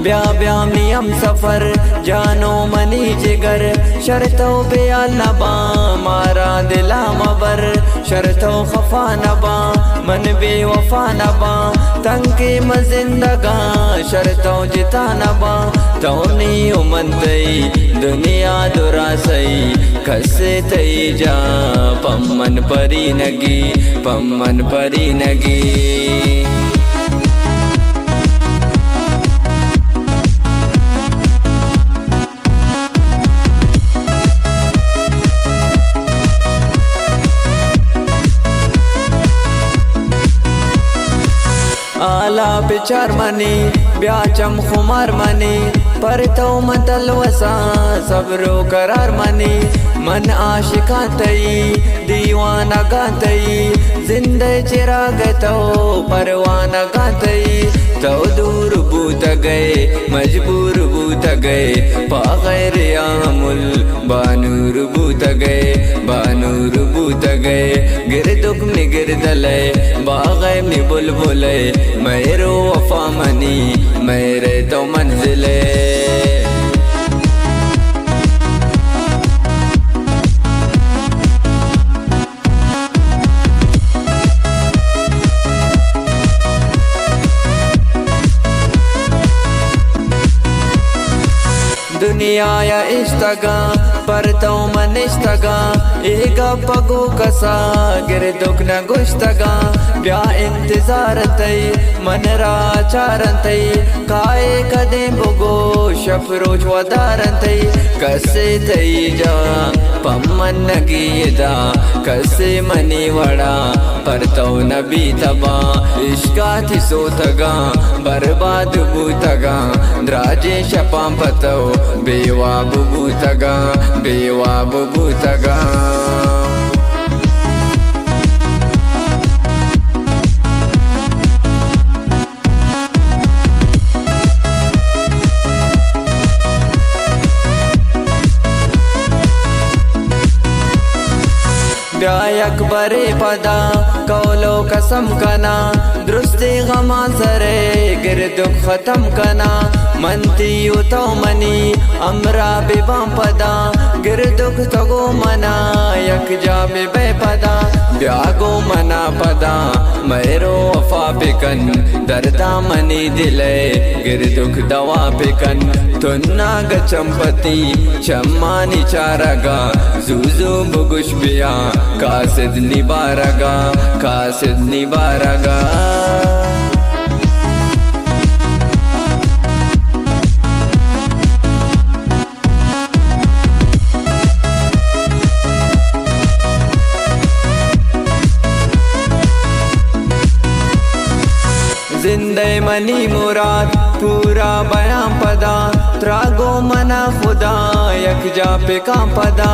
ब्या ब्याम नियम सफर जानो मनी जिगर शर्तो बेया नबा मारा दिला मबर शर्तो खफा नबा मन बेवफा नबा तंके मजिंदगा शर्तो जिता नबा तौनी उमंतई दुनिया दुरासई कसे तई जा पम्मन परी नगी पम्मन परी नगी। आला पिचार मनी ब्याचम खुमार मनी पर तो मतल वसा सबरो करार मनी मन आशिका तई दीवाना गातई जिंदे चिराग तो परवाना गातई तो दूर बूत गए मजबूर बूत गए पागैर आमुल बानूर बूत गए बानूर बूत गए गिर दुख निगिर दले बागै नि बुलबुले मेरो वफा मनी मेरे तो मंजिले। दुनिया या इश्तगा पर तो मन इश्तगा एगा पगो कसा गिर दुख न गुश्तगा ब्या इंतजार तई मन राचार तई काए कदे बुगो शफरोज वदार तई कसे तई जा पम्मन नगीदा कसे मनी वड़ा पर तो नबी तबा इश्का थी सोतगा बर्बाद बूतगा द्राजे शपा पतो बेवा बुबूतगा बेवा बुबूतगा। ब्यायक बरे पदा कौलो कसम कना दुरुस्ती गमा सरे गिर दुख खत्म कना मनती तो मनी अमरा बेबाम पदा गिर दुख तगो मना यक जा बे पदा ब्यागो मना पदा मेरो वफा बिकन दर्दा मनी दिले गिर दुख दवा बिकन तुन्ना ग चंपती चम्मानी चारगा जूजू बुगुश बिया कासिद निबारगा कासिद निबारगा। जिंदे मनी मुराद पूरा बयां पदा त्रागो मना खुदा यक जा पे का पदा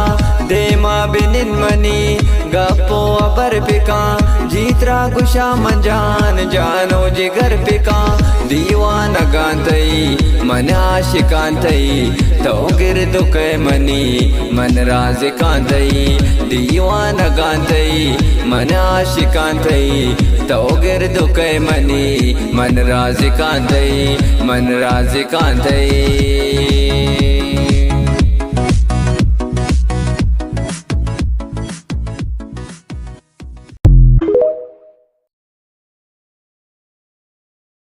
देमा बिनिन मनी गपो अबर पिका जीतरा गुशा मंजान जानो जिगर पिका दीवाना गांतई मन आशिकांतई तो गिर दुखे मनी मन राज कांतई दीवाना गांतई मन आशिकांतई तो गिर दुखे मनी मन राज कांतई मन राज कांतई।